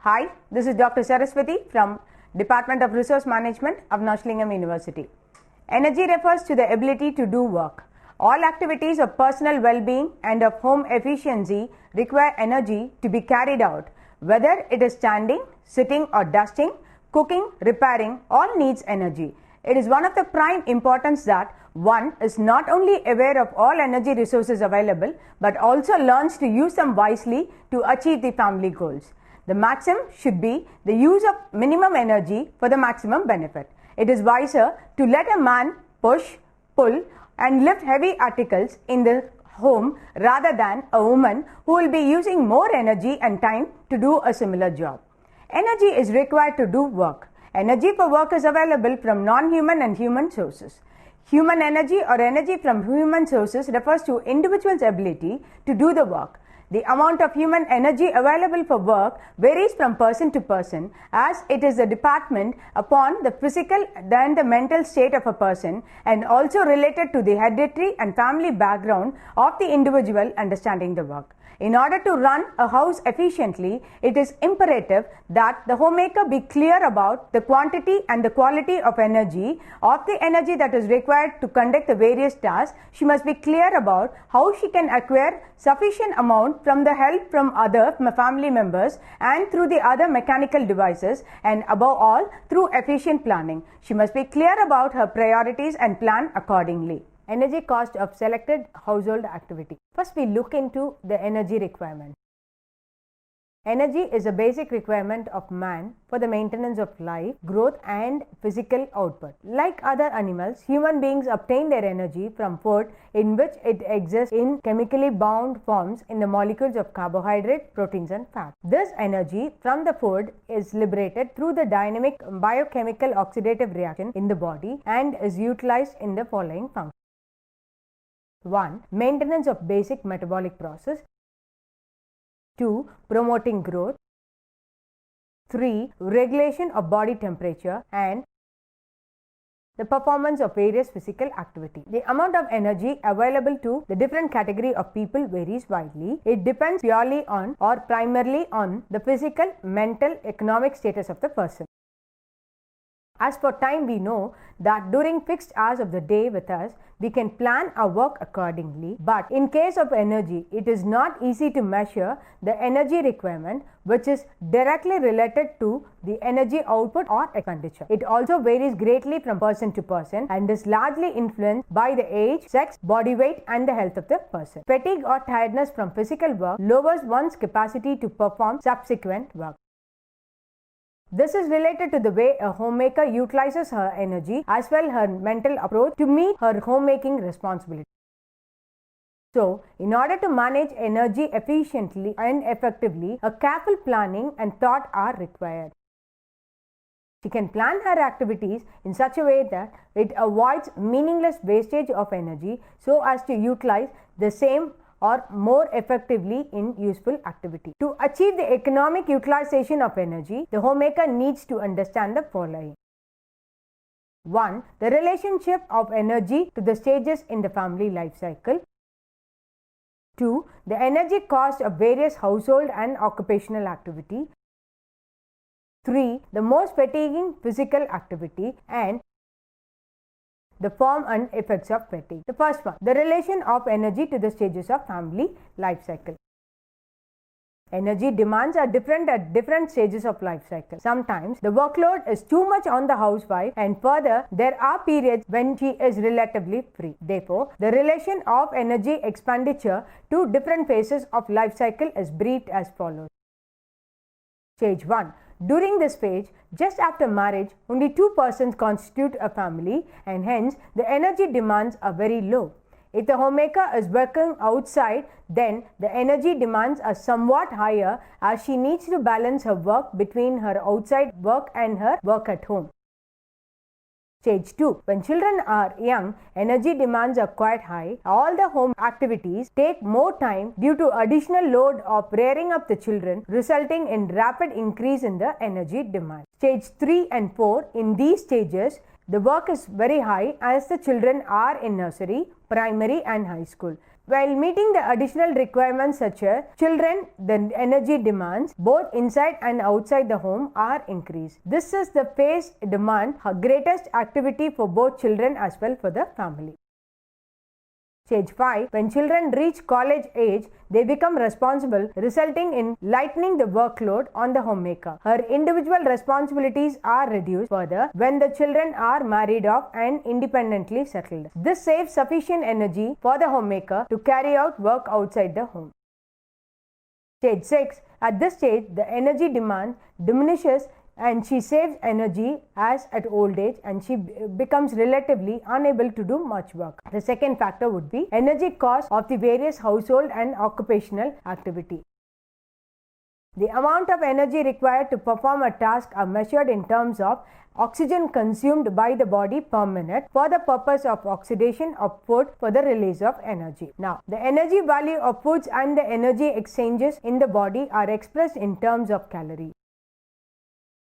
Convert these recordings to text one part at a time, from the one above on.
Hi, this is Dr. Saraswati from Department of Resource Management of Nottingham University. Energy refers to the ability to do work. All activities of personal well-being and of home efficiency require energy to be carried out. Whether it is standing, sitting or dusting, cooking, repairing, all needs energy. It is one of the prime importance that one is not only aware of all energy resources available but also learns to use them wisely to achieve the family goals. The maxim should be the use of minimum energy for the maximum benefit. It is wiser to let a man push, pull and lift heavy articles in the home rather than a woman who will be using more energy and time to do a similar job. Energy is required to do work. Energy for work is available from non-human and human sources. Human energy or energy from human sources refers to individual's ability to do the work. The amount of human energy available for work varies from person to person as it is dependent upon the physical and the mental state of a person and also related to the hereditary and family background of the individual understanding the work. In order to run a house efficiently, it is imperative that the homemaker be clear about the quantity and the quality of the energy that is required to conduct the various tasks. She must be clear about how she can acquire sufficient amount from the help from other family members and through the other mechanical devices, and above all through efficient planning. She must be clear about her priorities and plan accordingly. Energy cost of selected household activity. First, we look into the energy requirement. Energy is a basic requirement of man for the maintenance of life, growth and physical output. Like other animals, human beings obtain their energy from food in which it exists in chemically bound forms in the molecules of carbohydrate, proteins and fat. This energy from the food is liberated through the dynamic biochemical oxidative reaction in the body and is utilized in the following functions. 1. Maintenance of basic metabolic process. 2. Promoting growth. 3. Regulation of body temperature and the performance of various physical activity. The amount of energy available to the different category of people varies widely. It depends purely on or primarily on the physical, mental, economic status of the person. As for time, we know that during fixed hours of the day with us, we can plan our work accordingly. But in case of energy, it is not easy to measure the energy requirement, which is directly related to the energy output or expenditure. It also varies greatly from person to person and is largely influenced by the age, sex, body weight and the health of the person. Fatigue or tiredness from physical work lowers one's capacity to perform subsequent work. This is related to the way a homemaker utilizes her energy as well her mental approach to meet her homemaking responsibility. So, in order to manage energy efficiently and effectively, a careful planning and thought are required. She can plan her activities in such a way that it avoids meaningless wastage of energy so as to utilize the same or more effectively in useful activity. To achieve the economic utilization of energy, the homemaker needs to understand the following. 1. The relationship of energy to the stages in the family life cycle. 2. The energy cost of various household and occupational activity. 3. The most fatiguing physical activity and the form and effects of fatigue. The first one, the relation of energy to the stages of family life cycle. Energy demands are different at different stages of life cycle. Sometimes the workload is too much on the housewife and further there are periods when she is relatively free. Therefore, the relation of energy expenditure to different phases of life cycle is briefed as follows. Stage 1. During this phase, just after marriage, only 2 persons constitute a family and hence the energy demands are very low. If the homemaker is working outside, then the energy demands are somewhat higher as she needs to balance her work between her outside work and her work at home. Stage 2. When children are young, energy demands are quite high. All the home activities take more time due to additional load of rearing up the children, resulting in rapid increase in the energy demand. Stage 3 and 4. In these stages, the work is very high as the children are in nursery, primary and high school. While meeting the additional requirements such as children, the energy demands both inside and outside the home are increased. This is the phase demand greatest activity for both children as well for the family. Stage 5. When children reach college age, they become responsible, resulting in lightening the workload on the homemaker. Her individual responsibilities are reduced further when the children are married off and independently settled. This saves sufficient energy for the homemaker to carry out work outside the home. Stage 6. At this stage, the energy demand diminishes and she saves energy as at old age and she becomes relatively unable to do much work. The second factor would be energy cost of the various household and occupational activity. The amount of energy required to perform a task are measured in terms of oxygen consumed by the body per minute for the purpose of oxidation of food for the release of energy. Now, the energy value of foods and the energy exchanges in the body are expressed in terms of calorie.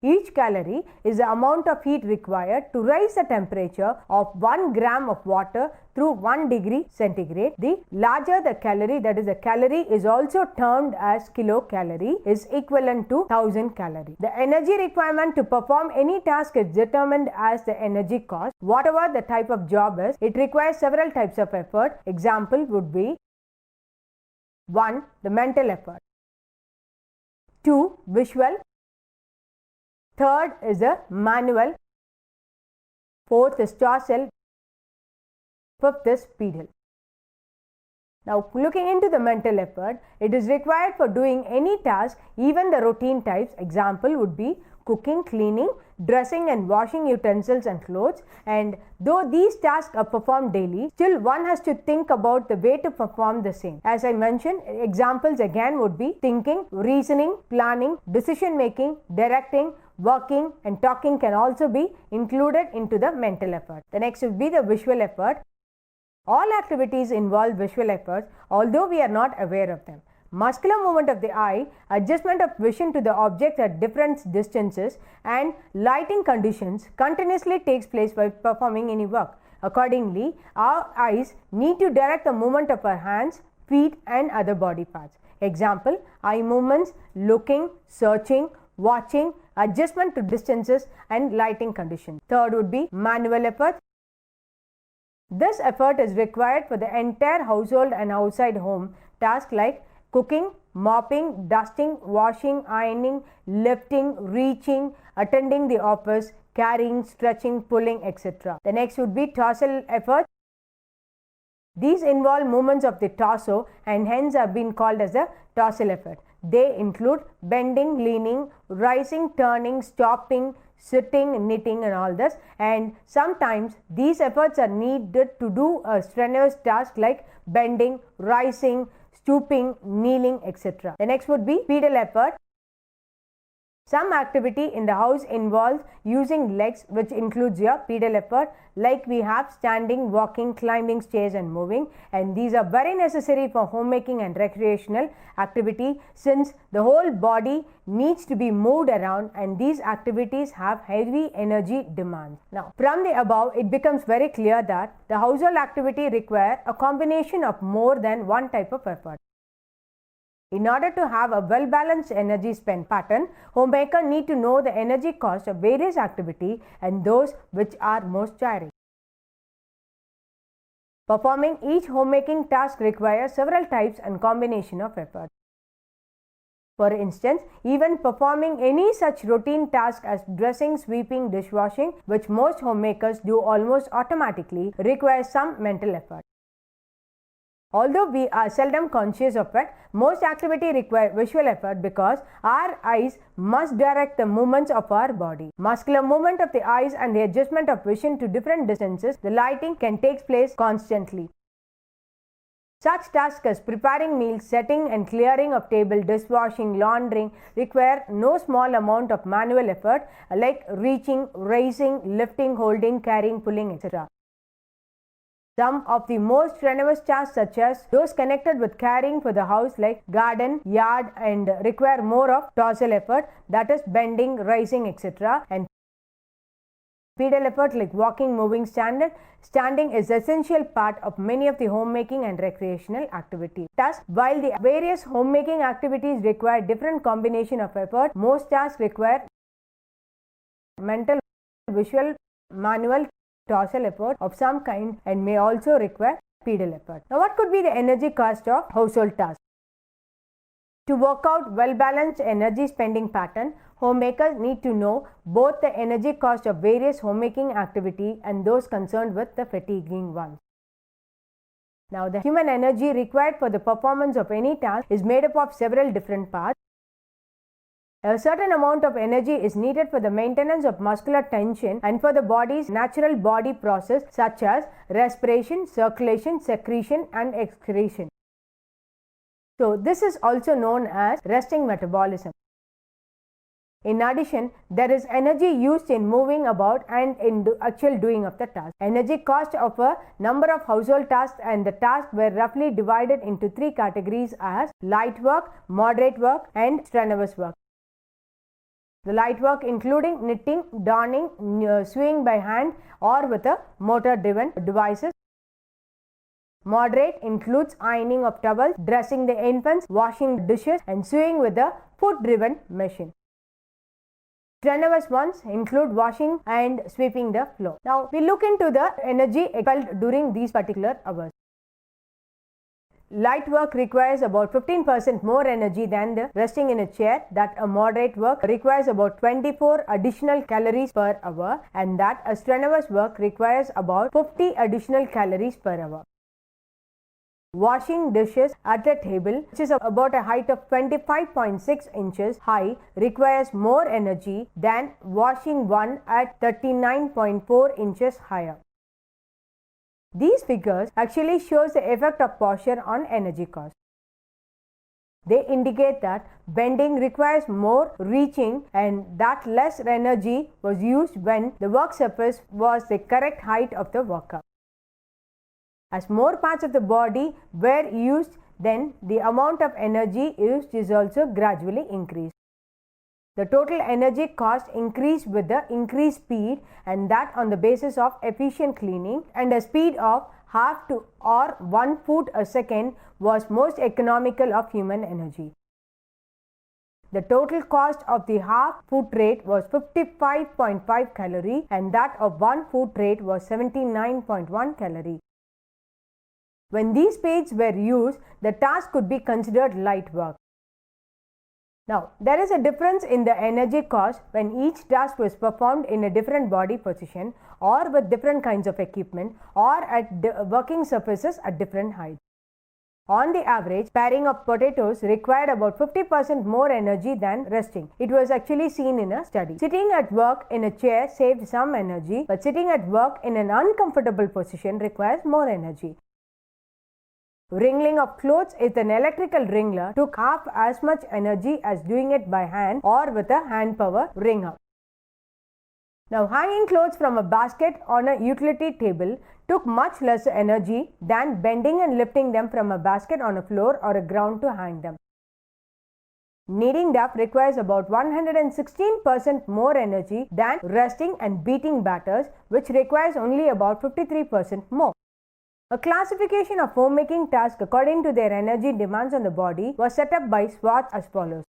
Each calorie is the amount of heat required to raise the temperature of 1 gram of water through 1 degree centigrade. The larger the calorie, that is the calorie is also termed as kilocalorie, is equivalent to 1000 calorie. The energy requirement to perform any task is determined as the energy cost. Whatever the type of job is, it requires several types of effort. Example would be 1. The mental effort. 2. Visual. Third is a manual. Fourth is torsal. Fifth is pedal. Now, looking into the mental effort, it is required for doing any task, even the routine types. Example would be cooking, cleaning, dressing and washing utensils and clothes. And though these tasks are performed daily, still one has to think about the way to perform the same. As I mentioned, examples again would be thinking, reasoning, planning, decision making, directing, working and talking can also be included into the mental effort. The next would be the visual effort. All activities involve visual efforts, although we are not aware of them. Muscular movement of the eye, adjustment of vision to the objects at different distances and lighting conditions continuously takes place while performing any work. Accordingly, our eyes need to direct the movement of our hands, feet and other body parts. Example, eye movements, looking, searching, watching, adjustment to distances and lighting conditions. Third would be manual effort. This effort is required for the entire household and outside home tasks like cooking, mopping, dusting, washing, ironing, lifting, reaching, attending the office, carrying, stretching, pulling, etc. The next would be torsal effort. These involve movements of the torso and hence have been called as a torsal effort. They include bending, leaning, rising, turning, stopping, sitting, knitting and all this, and sometimes these efforts are needed to do a strenuous task like bending, rising, stooping, kneeling, etc. The next would be pedal effort. Some activity in the house involves using legs, which includes your pedal effort, like we have standing, walking, climbing stairs and moving, and these are very necessary for homemaking and recreational activity since the whole body needs to be moved around and these activities have heavy energy demands. Now, from the above, it becomes very clear that the household activity requires a combination of more than one type of effort. In order to have a well-balanced energy spend pattern, homemaker need to know the energy cost of various activity and those which are most tiring. Performing each homemaking task requires several types and combination of effort. For instance, even performing any such routine task as dressing, sweeping, dishwashing, which most homemakers do almost automatically, requires some mental effort. Although we are seldom conscious of it, most activity require visual effort because our eyes must direct the movements of our body. Muscular movement of the eyes and the adjustment of vision to different distances, the lighting can take place constantly. Such tasks as preparing meals, setting and clearing of table, dishwashing, laundering require no small amount of manual effort like reaching, raising, lifting, holding, carrying, pulling, etc. Some of the most strenuous tasks such as those connected with caring for the house like garden, yard and require more of torsal effort, that is bending, rising, etc. and Pedal effort like walking, moving, standing is essential part of many of the homemaking and recreational activities. Thus, while the various homemaking activities require different combination of effort, most tasks require mental, visual, manual, torsal effort of some kind and may also require pedal effort. Now, what could be the energy cost of household tasks? To work out well-balanced energy spending pattern, homemakers need to know both the energy cost of various homemaking activity and those concerned with the fatiguing ones. Now, the human energy required for the performance of any task is made up of several different parts. A certain amount of energy is needed for the maintenance of muscular tension and for the body's natural body process such as respiration, circulation, secretion and excretion. So, this is also known as resting metabolism. In addition, there is energy used in moving about and in actual doing of the task. Energy cost of a number of household tasks and the tasks were roughly divided into three categories as light work, moderate work and strenuous work. The light work including knitting, darning, sewing by hand or with a motor driven devices. Moderate includes ironing of towels, dressing the infants, washing dishes and sewing with a foot driven machine. Strenuous ones include washing and sweeping the floor. Now, we look into the energy expelled during these particular hours. Light work requires about 15% more energy than the resting in a chair, that a moderate work requires about 24 additional calories per hour and that a strenuous work requires about 50 additional calories per hour. Washing dishes at a table, which is about a height of 25.6 inches high, requires more energy than washing one at 39.4 inches higher. These figures actually shows the effect of posture on energy cost. They indicate that bending requires more reaching and that less energy was used when the work surface was the correct height of the worker. As more parts of the body were used, then the amount of energy used is also gradually increased. The total energy cost increased with the increased speed and that on the basis of efficient cleaning, and a speed of half to or 1 foot a second was most economical of human energy. The total cost of the half foot rate was 55.5 calorie and that of 1 foot rate was 79.1 calorie. When these speeds were used, the task could be considered light work. Now, there is a difference in the energy cost when each task was performed in a different body position or with different kinds of equipment or at working surfaces at different heights. On the average, paring of potatoes required about 50% more energy than resting. It was actually seen in a study. Sitting at work in a chair saved some energy, but sitting at work in an uncomfortable position requires more energy. Wringing of clothes with an electrical wrangler took half as much energy as doing it by hand or with a hand power wringer. Now, hanging clothes from a basket on a utility table took much less energy than bending and lifting them from a basket on a floor or a ground to hang them. Kneading dough requires about 116% more energy than resting and beating batters, which requires only about 53% more. A classification of homemaking tasks according to their energy demands on the body was set up by Schwartz as follows.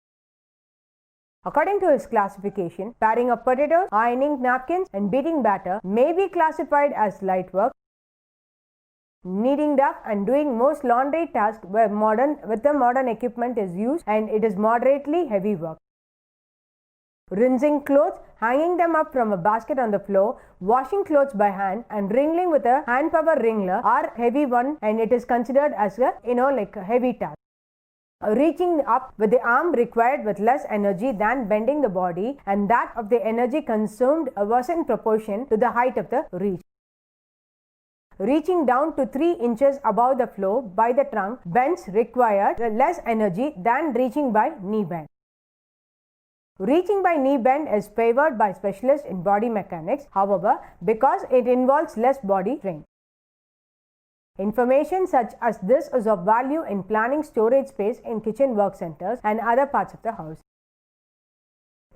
According to his classification, paring of potatoes, ironing napkins and beating batter may be classified as light work. Kneading dough and doing most laundry tasks with the modern equipment is used and it is moderately heavy work. Rinsing clothes, hanging them up from a basket on the floor, washing clothes by hand and wringing with a hand power wrangler are heavy one and it is considered as a heavy task. Reaching up with the arm required with less energy than bending the body and that of the energy consumed was in proportion to the height of the reach. Reaching down to 3 inches above the floor by the trunk bends required less energy than reaching by knee bend. Reaching by knee bend is favored by specialists in body mechanics, however, because it involves less body strain. Information such as this is of value in planning storage space in kitchen work centers and other parts of the house.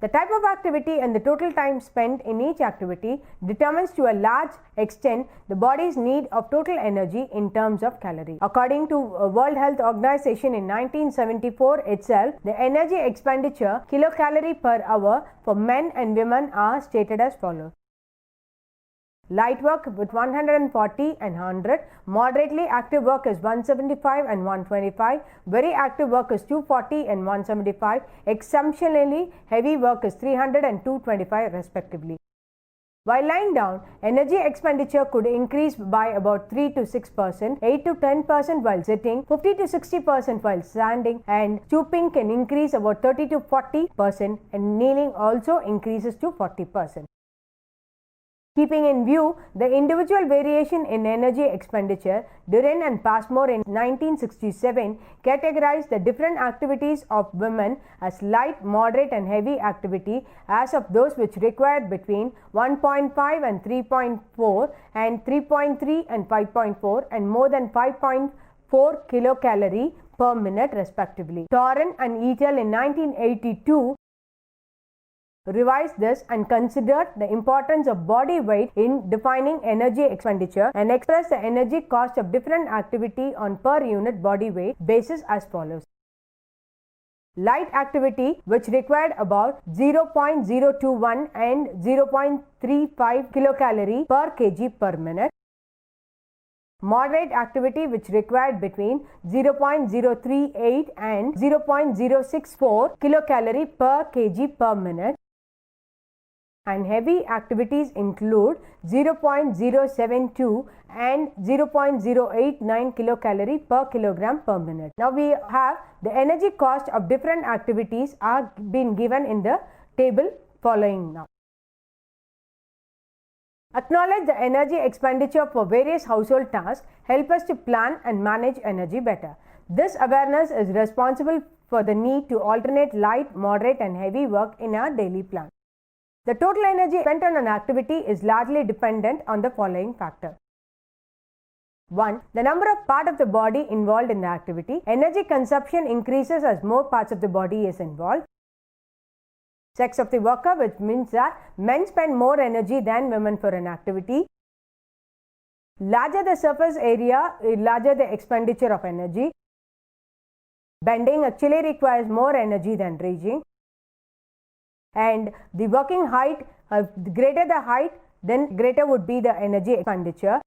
The type of activity and the total time spent in each activity determines to a large extent the body's need of total energy in terms of calories. According to World Health Organization in 1974 itself, the energy expenditure kilocalorie per hour for men and women are stated as follows. Light work with 140 and 100, moderately active work is 175 and 125, very active work is 240 and 175, exceptionally heavy work is 300 and 225 respectively. While lying down, energy expenditure could increase by about 3 to 6%, 8 to 10% while sitting, 50 to 60% while standing, and stooping can increase about 30 to 40%, and kneeling also increases to 40%. Keeping in view the individual variation in energy expenditure, Duren and Passmore in 1967 categorized the different activities of women as light, moderate and heavy activity as of those which required between 1.5 and 3.4 and 3.3 and 5.4 and more than 5.4 kilocalorie per minute respectively. Torren and Etel in 1982 revised this and considered the importance of body weight in defining energy expenditure and expressed the energy cost of different activity on per unit body weight basis as follows. Light activity, which required about 0.021 and 0.35 kilocalorie per kg per minute. Moderate activity, which required between 0.038 and 0.064 kilocalorie per kg per minute. And heavy activities include 0.072 and 0.089 kilocalorie per kilogram per minute. Now we have the energy cost of different activities are being given in the table following now. Acknowledge the energy expenditure for various household tasks help us to plan and manage energy better. This awareness is responsible for the need to alternate light, moderate and heavy work in our daily plan. The total energy spent on an activity is largely dependent on the following factors. 1. The number of parts of the body involved in the activity. Energy consumption increases as more parts of the body is involved. Sex of the worker, which means that men spend more energy than women for an activity. Larger the surface area, larger the expenditure of energy. Bending actually requires more energy than reaching. And the working height, greater the height, then greater would be the energy expenditure.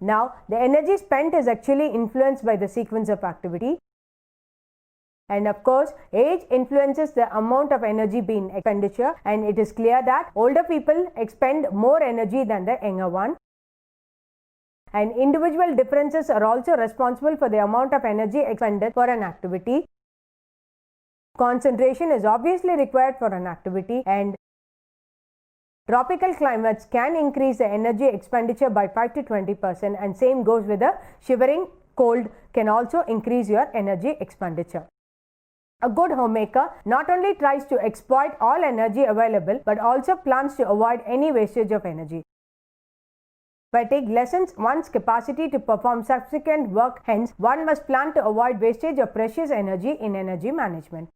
Now, the energy spent is actually influenced by the sequence of activity. And of course, age influences the amount of energy being expenditure, and it is clear that older people expend more energy than the younger one. And individual differences are also responsible for the amount of energy expended for an activity. Concentration is obviously required for an activity, and tropical climates can increase the energy expenditure by 5 to 20%, and same goes with the shivering cold can also increase your energy expenditure. A good homemaker not only tries to exploit all energy available but also plans to avoid any wastage of energy. Fatigue lessens one's capacity to perform subsequent work, hence one must plan to avoid wastage of precious energy in energy management.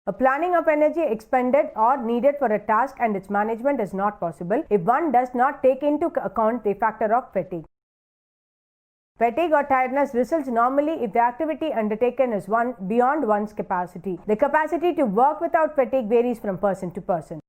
A planning of energy expended or needed for a task and its management is not possible if one does not take into account the factor of fatigue. Fatigue or tiredness results normally if the activity undertaken is beyond one's capacity. The capacity to work without fatigue varies from person to person.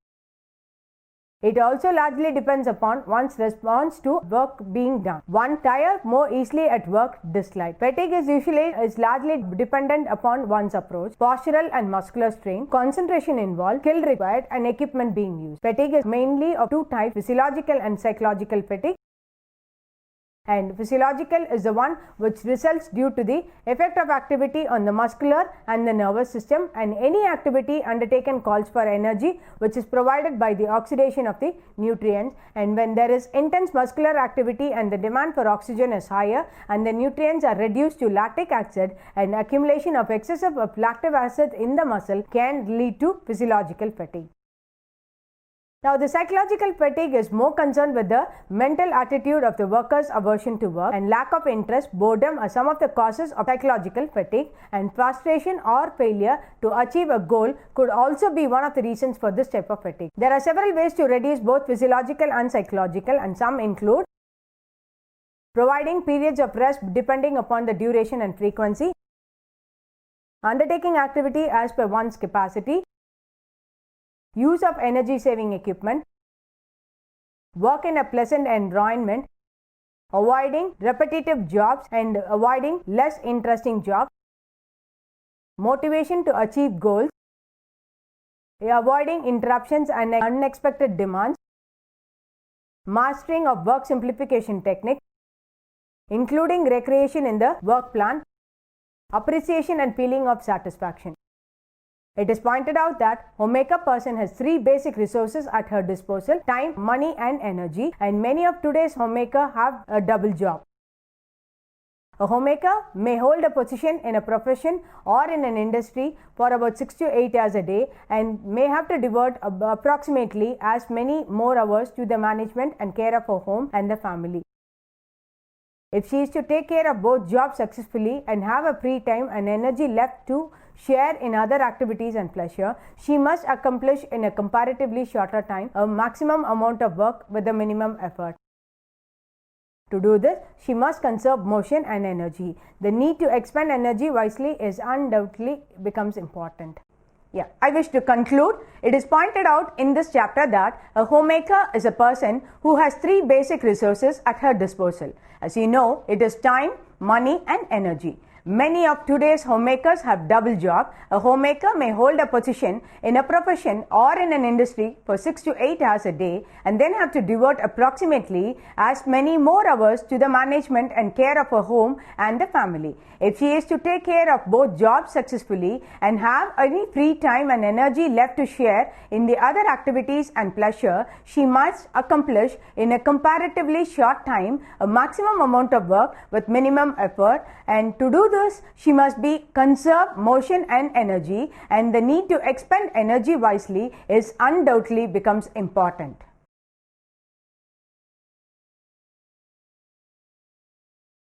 It also largely depends upon one's response to work being done. One tires more easily at work, dislike. Fatigue is largely dependent upon one's approach, postural and muscular strain, concentration involved, skill required, and equipment being used. Fatigue is mainly of two types, physiological and psychological fatigue. And physiological is the one which results due to the effect of activity on the muscular and the nervous system, and any activity undertaken calls for energy which is provided by the oxidation of the nutrients, and when there is intense muscular activity and the demand for oxygen is higher and the nutrients are reduced to lactic acid, and accumulation of excessive lactic acid in the muscle can lead to physiological fatigue. Now, the psychological fatigue is more concerned with the mental attitude of the worker's aversion to work, and lack of interest, boredom are some of the causes of psychological fatigue, and frustration or failure to achieve a goal could also be one of the reasons for this type of fatigue. There are several ways to reduce both physiological and psychological, and some include providing periods of rest depending upon the duration and frequency, undertaking activity as per one's capacity, use of energy saving equipment, work in a pleasant environment, avoiding repetitive jobs and avoiding less interesting jobs, motivation to achieve goals, avoiding interruptions and unexpected demands, mastering of work simplification technique, including recreation in the work plan, appreciation and feeling of satisfaction. It is pointed out that homemaker person has three basic resources at her disposal: time, money and energy, and many of today's homemaker have a double job. A homemaker may hold a position in a profession or in an industry for about 6 to 8 hours a day and may have to devote approximately as many more hours to the management and care of her home and the family. If she is to take care of both jobs successfully and have a free time and energy left to share in other activities and pleasure, she must accomplish in a comparatively shorter time a maximum amount of work with a minimum effort. To do this, she must conserve motion and energy. The need to expend energy wisely is undoubtedly becomes important. Yeah, I wish to conclude. It is pointed out in this chapter that a homemaker is a person who has three basic resources at her disposal. As you know, it is time, money and energy. Many of today's homemakers have double job. A homemaker may hold a position in a profession or in an industry for 6 to 8 hours a day and then have to devote approximately as many more hours to the management and care of her home and the family. If she is to take care of both jobs successfully and have any free time and energy left to share in the other activities and pleasure, she must accomplish in a comparatively short time a maximum amount of work with minimum effort, and to do this, she must be conserve motion and energy, and the need to expend energy wisely is undoubtedly becomes important.